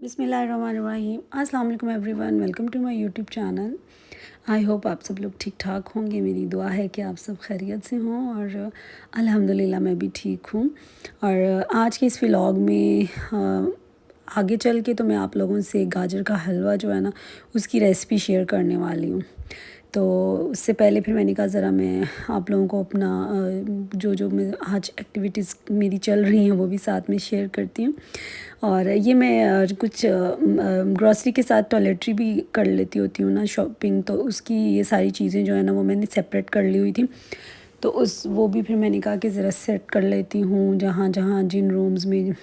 बिस्मिल्लाहिर्रहमानिर्रहीम। अस्सलाम वालेकुम everyone, welcome to my YouTube channel. I hope आप सब लोग ठीक ठाक होंगे। मेरी दुआ है कि आप सब खैरियत से हों और अल्हम्दुलिल्लाह मैं भी ठीक हूँ। और आज के इस व्लॉग में आगे चल के तो मैं आप लोगों से गाजर का हलवा जो है ना उसकी रेसिपी शेयर करने वाली हूँ। तो उससे पहले फिर मैंने कहा ज़रा मैं आप लोगों को अपना जो जो मैं आज एक्टिविटीज़ मेरी चल रही हैं वो भी साथ में शेयर करती हूँ। और ये मैं कुछ ग्रॉसरी के साथ टॉयलेट्री भी कर लेती होती हूँ ना, शॉपिंग, तो उसकी ये सारी चीज़ें जो है ना वो मैंने सेपरेट कर ली हुई थी। तो उस वो भी फिर मैंने कहा कि ज़रा सेट कर लेती हूँ जहाँ जहाँ जिन रूम्स में,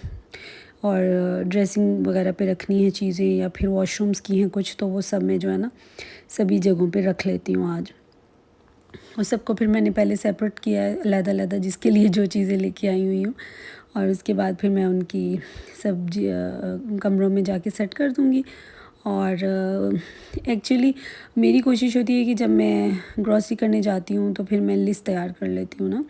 और ड्रेसिंग वगैरह पे रखनी है चीज़ें या फिर वॉशरूम्स की हैं कुछ, तो वो सब मैं जो है ना सभी जगहों पे रख लेती हूँ आज। और सबको फिर मैंने पहले सेपरेट किया है अलग-अलग जिसके लिए जो चीज़ें लेके आई हुई हूँ, और उसके बाद फिर मैं उनकी सब कमरों में जाके सेट कर दूँगी। और एक्चुअली मेरी कोशिश होती है कि जब मैं ग्रॉसरी करने जाती हूँ तो फिर मैं लिस्ट तैयार कर लेती हूँ ना,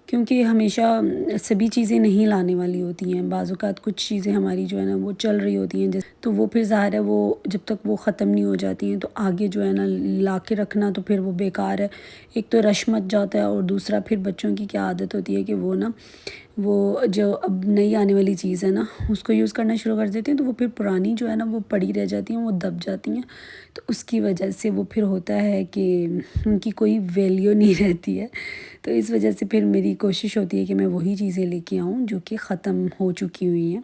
क्योंकि हमेशा सभी चीज़ें नहीं लाने वाली होती हैं। बाज़ औक़ात कुछ चीज़ें हमारी जो है ना वो चल रही होती हैं, जैसे तो वो फिर ज़ाहिर है वो जब तक वो ख़त्म नहीं हो जाती हैं तो आगे जो है ना ला के रखना तो फिर वो बेकार है। एक तो रश मच जाता है और दूसरा फिर बच्चों की क्या आदत होती है कि वो ना वो जो अब नई आने वाली चीज़ है ना उसको यूज़ करना शुरू कर देती हैं, तो वो फिर पुरानी जो है ना वो पड़ी रह जाती हैं, वो दब जाती हैं। तो उसकी वजह से वो फिर होता है कि उनकी कोई वैल्यू नहीं रहती है। तो इस वजह से फिर मेरी कोशिश होती है कि मैं वही चीज़ें लेके आऊँ जो कि ख़त्म हो चुकी हुई हैं,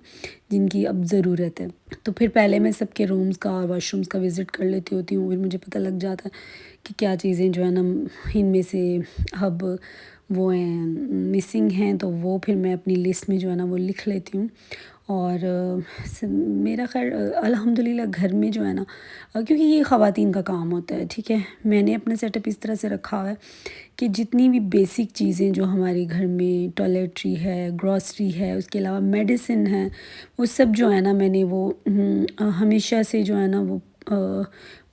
जिनकी अब ज़रूरत है। तो फिर पहले मैं सबके रूम्स का और वॉशरूम्स का विज़िट कर लेती होती हूँ, फिर मुझे पता लग जाता है कि क्या चीज़ें जो है ना इनमें से अब वो हैं मिसिंग हैं, तो वो फिर मैं अपनी लिस्ट में जो है ना वो लिख लेती हूँ। और मेरा ख़ैर अल्हम्दुलिल्लाह घर में जो है ना, क्योंकि ये ख़वातीन का काम होता है, ठीक है, मैंने अपना सेटअप इस तरह से रखा हुआ है कि जितनी भी बेसिक चीज़ें जो हमारे घर में टॉयलेट्री है, ग्रॉसरी है, उसके अलावा मेडिसिन है, वो सब जो है ना मैंने वो हमेशा से जो है ना वो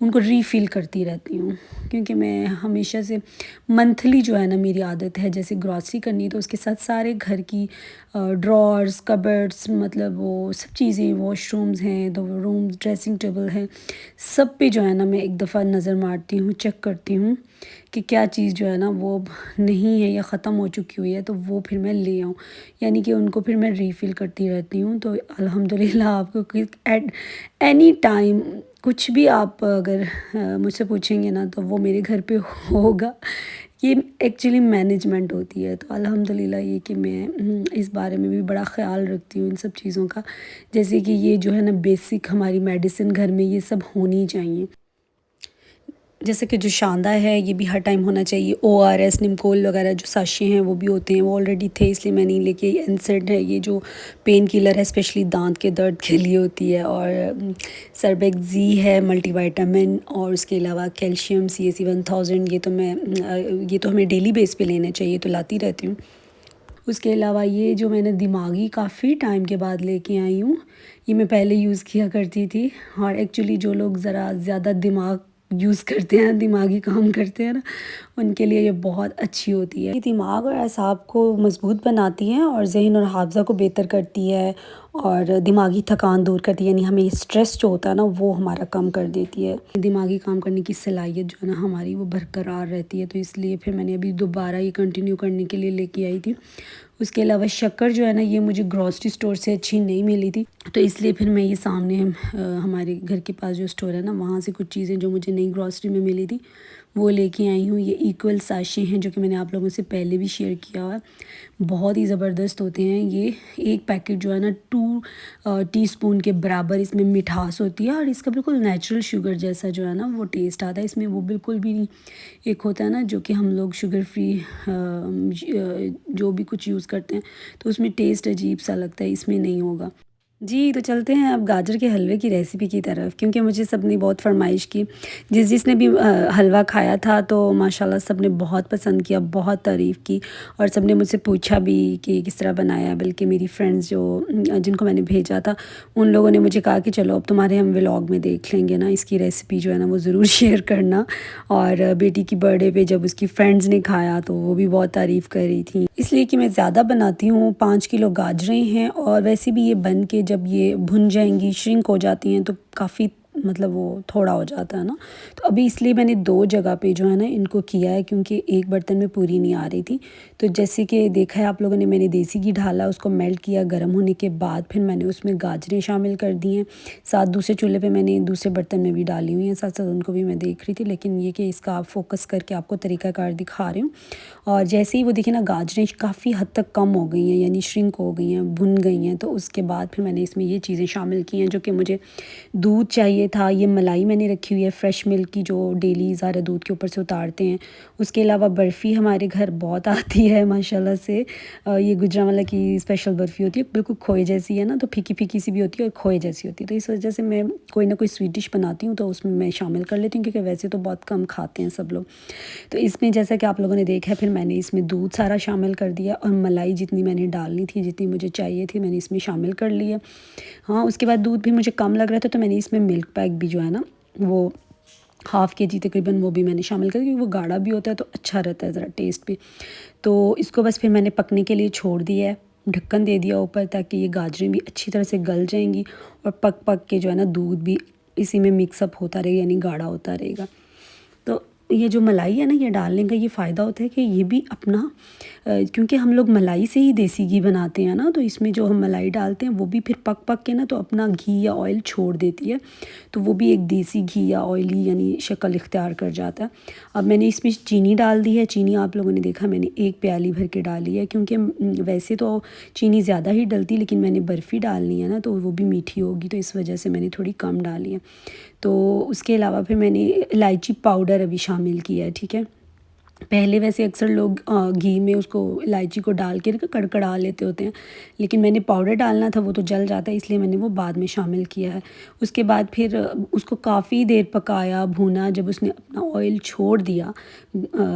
उनको रीफ़िल करती रहती हूँ, क्योंकि मैं हमेशा से मंथली जो है ना मेरी आदत है जैसे ग्रॉसरी करनी है तो उसके साथ सारे घर की ड्रॉर्स, कबर्ड्स, मतलब वो सब चीज़ें, वॉशरूम्स हैं, तो रूम्स, ड्रेसिंग टेबल है, सब पे जो है ना मैं एक दफ़ा नज़र मारती हूँ, चेक करती हूँ कि क्या चीज़ जो है ना वो अब नहीं है या ख़त्म हो चुकी हुई है, तो वो फिर मैं ले आऊँ, यानी कि उनको फिर मैं रीफ़िल करती रहती हूँ। तो अल्हम्दुलिल्लाह आपको एट एनी टाइम कुछ भी आप अगर मुझसे पूछेंगे ना तो वो मेरे घर पे होगा। ये एक्चुअली मैनेजमेंट होती है, तो अल्हम्दुलिल्लाह ये कि मैं इस बारे में भी बड़ा ख़्याल रखती हूँ इन सब चीज़ों का। जैसे कि ये जो है ना बेसिक हमारी मेडिसिन घर में ये सब होनी चाहिए। जैसे कि जो शानदार है ये भी हर टाइम होना चाहिए। ओआरएस, निमकोल वगैरह जो साशे हैं वो भी होते हैं, वो ऑलरेडी थे इसलिए मैं नहीं लेके आई। एनसेड है ये जो पेन किलर है स्पेशली दांत के दर्द के लिए होती है, और सर्बेक्सी है मल्टीविटामिन, और उसके अलावा कैल्शियम CAC 1000, ये तो मैं ये तो हमें डेली बेस पे लेना चाहिए, तो लाती रहती हूँ। उसके अलावा ये जो मैंने दिमागी काफ़ी टाइम के बाद लेके आई हूँ, ये मैं पहले यूज़ किया करती थी, और एक्चुअली जो लोग ज़रा ज़्यादा दिमाग यूज़ करते हैं, दिमागी काम करते हैं ना, उनके लिए ये बहुत अच्छी होती है। ये दिमाग और असाब को मज़बूत बनाती है और ज़हन और हाफ़ज़ा को बेहतर करती है, और दिमागी थकान दूर करती है, यानी हमें स्ट्रेस जो होता है ना वो हमारा कम कर देती है। दिमागी काम करने की सलाहियत जो है ना हमारी वो बरकरार रहती है, तो इसलिए फिर मैंने अभी दोबारा ये कंटिन्यू करने के लिए लेके आई थी। उसके अलावा शक्कर जो है ना ये मुझे ग्रॉसरी स्टोर से अच्छी नहीं मिली थी, तो इसलिए फिर मैं ये सामने हमारे घर के पास जो स्टोर है ना वहाँ से कुछ चीज़ें जो मुझे नई ग्रॉसरी में मिली थी वो लेके आई हूँ। ये इक्वल साशे हैं जो कि मैंने आप लोगों से पहले भी शेयर किया हुआ है, बहुत ही ज़बरदस्त होते हैं ये। एक पैकेट जो है ना 2 टीस्पून के बराबर इसमें मिठास होती है, और इसका बिल्कुल नेचुरल शुगर जैसा जो है ना वो टेस्ट आता है इसमें, वो बिल्कुल भी नहीं। एक होता है ना जो कि हम लोग शुगर फ्री जो भी कुछ यूज़ करते हैं तो उसमें टेस्ट अजीब सा लगता है, इसमें नहीं होगा। जी, तो चलते हैं अब गाजर के हलवे की रेसिपी की तरफ, क्योंकि मुझे सबने बहुत फ़रमाइश की। जिसने भी हलवा खाया था तो माशाल्लाह सबने बहुत पसंद किया, बहुत तारीफ़ की, और सबने मुझसे पूछा भी कि किस तरह बनाया। बल्कि मेरी फ्रेंड्स जो जिनको मैंने भेजा था उन लोगों ने मुझे कहा कि चलो अब तुम्हारे हम व्लॉग में देख लेंगे ना, इसकी रेसिपी जो है ना वो ज़रूर शेयर करना। और बेटी की बर्थडे पे जब उसकी फ्रेंड्स ने खाया तो वो भी बहुत तारीफ़ कर रही थी, इसलिए कि मैं ज़्यादा बनाती हूँ। 5 किलो गाजरें हैं, और वैसे भी ये बन के जब ये भुन जाएंगी, श्रिंक हो जाती हैं, तो काफ़ी मतलब वो थोड़ा हो जाता है ना। तो अभी इसलिए मैंने 2 जगह पे जो है ना इनको किया है, क्योंकि एक बर्तन में पूरी नहीं आ रही थी। तो जैसे कि देखा है आप लोगों ने, मैंने देसी घी डाला, उसको मेल्ट किया, गर्म होने के बाद फिर मैंने उसमें गाजरें शामिल कर दी हैं। साथ दूसरे चूल्हे पे मैंने दूसरे बर्तन में भी डाली हुई हैं, साथ साथ उनको भी मैं देख रही थी, लेकिन ये कि इसका आप फोकस करके आपको तरीक़ाकार दिखा रही हूँ। और जैसे ही वो देखिए ना गाजरें काफ़ी हद तक कम हो गई हैं, यानी श्रिंक हो गई हैं, भुन गई हैं, तो उसके बाद फिर मैंने इसमें ये चीज़ें शामिल की हैं जो कि मुझे दूध चाहिए था। ये मलाई मैंने रखी हुई है फ्रेश मिल्क की, जो डेली ज़ारा दूध के ऊपर से उतारते हैं। उसके अलावा बर्फ़ी हमारे घर बहुत आती है माशाल्लाह से। ये गुजरांवाला की स्पेशल बर्फ़ी होती है, बिल्कुल खोए जैसी है ना, तो फीकी फीकी सी भी होती है और खोए जैसी होती है। तो इस वजह से मैं कोई ना कोई स्वीट डिश बनाती हूँ तो उसमें मैं शामिल कर लेती हूँ, क्योंकि वैसे तो बहुत कम खाते हैं सब लोग। तो इसमें जैसा कि आप लोगों ने देखा है, फिर मैंने इसमें दूध सारा शामिल कर दिया और मलाई जितनी मैंने डालनी थी, जितनी मुझे चाहिए थी, मैंने इसमें शामिल कर लिया। हाँ, उसके बाद दूध भी मुझे कम लग रहा था, तो मैंने इसमें मिल्क पैक भी जो है ना वो हाफ़ केजी तकरीबन वो भी मैंने शामिल कर दिया, क्योंकि वो गाढ़ा भी होता है तो अच्छा रहता है ज़रा टेस्ट भी। तो इसको बस फिर मैंने पकने के लिए छोड़ दिया है, ढक्कन दे दिया ऊपर, ताकि ये गाजरें भी अच्छी तरह से गल जाएंगी और पक पक के जो है ना दूध भी इसी में मिक्सअप होता रहेगा, यानी गाढ़ा होता रहेगा। तो ये जो मलाई है ना, ये डालने का ये फ़ायदा होता है कि ये भी अपना क्योंकि हम लोग मलाई से ही देसी घी बनाते हैं ना, तो इसमें जो हम मलाई डालते हैं वो भी फिर पक पक के ना तो अपना घी या ऑयल छोड़ देती है, तो वो भी एक देसी घी या ऑयली यानी शक्ल इख्तियार कर जाता है। अब मैंने इसमें चीनी डाल दी है। चीनी आप लोगों ने देखा मैंने 1 प्याली भर के डाली है, क्योंकि वैसे तो चीनी ज़्यादा ही डलती, लेकिन मैंने बर्फ़ी डालनी है ना, तो वो भी मीठी होगी, तो इस वजह से मैंने थोड़ी कम डाली है। तो उसके अलावा फिर मैंने इलायची पाउडर अभी शामिल किया है, ठीक है। पहले वैसे अक्सर लोग घी में उसको इलायची को डाल के कड़कड़ा लेते होते हैं, लेकिन मैंने पाउडर डालना था, वो तो जल जाता है, इसलिए मैंने वो बाद में शामिल किया है। उसके बाद फिर उसको काफ़ी देर पकाया, भूना। जब उसने अपना ऑयल छोड़ दिया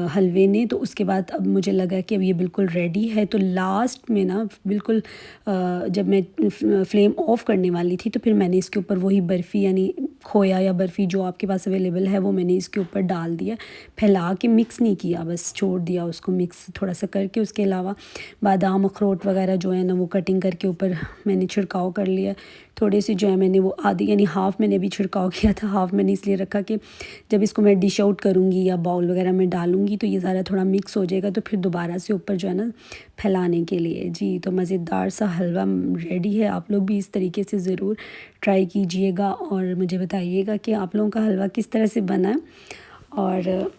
हलवे ने, तो उसके बाद अब मुझे लगा कि अब ये बिल्कुल रेडी है। तो लास्ट में ना बिल्कुल जब मैं फ्लेम ऑफ़ करने वाली थी, तो फिर मैंने इसके ऊपर वही बर्फ़ी यानी खोया या बर्फ़ी जो आपके पास अवेलेबल है वो मैंने इसके ऊपर डाल दिया। फैला के मिक्स नहीं किया, बस छोड़ दिया उसको मिक्स थोड़ा सा करके। उसके अलावा बादाम अखरोट वगैरह जो है ना वो कटिंग करके ऊपर मैंने छिड़काव कर लिया। थोड़े से जो है मैंने वो आधी यानी हाफ़ मैंने भी छिड़काव किया था, हाफ़ मैंने इसलिए रखा कि जब इसको मैं डिश आउट करूँगी या बाउल वगैरह में डालूँगी तो ये सारा थोड़ा मिक्स हो जाएगा, तो फिर दोबारा से ऊपर जो है ना फैलाने के लिए। जी, तो मज़ेदार सा हलवा रेडी है। आप लोग भी इस तरीके से ज़रूर ट्राई कीजिएगा और मुझे बताइएगा कि आप लोगों का हलवा किस तरह से बना है। और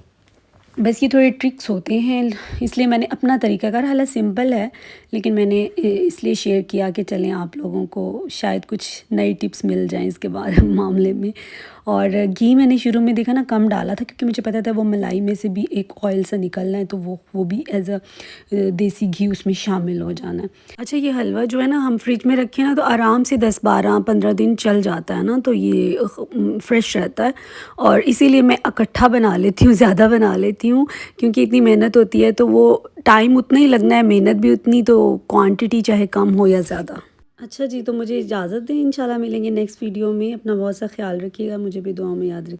बस ये थोड़े ट्रिक्स होते हैं, इसलिए मैंने अपना तरीक़ाकार, हालांकि सिंपल है, लेकिन मैंने इसलिए शेयर किया कि चलें आप लोगों को शायद कुछ नई टिप्स मिल जाएं इसके बारे मामले में। और घी मैंने शुरू में देखा ना कम डाला था, क्योंकि मुझे पता था वो मलाई में से भी एक ऑयल सा निकलना है, तो वो भी एज अ देसी घी उसमें शामिल हो जाना है। अच्छा, ये हलवा जो है ना हम फ्रिज में रखें ना तो आराम से 10-12-15 दिन चल जाता है ना, तो ये फ्रेश रहता है। और इसीलिए मैं इकट्ठा बना लेती हूँ, ज़्यादा बना लेती हूँ, क्योंकि इतनी मेहनत होती है तो वो टाइम उतना ही लगना है, मेहनत भी उतनी, तो क्वांटिटी चाहे कम हो या ज़्यादा। अच्छा जी, तो मुझे इजाज़त दें, इंशाल्लाह मिलेंगे नेक्स्ट वीडियो में। अपना बहुत सा ख्याल रखिएगा, मुझे भी दुआ में याद रखिएगा।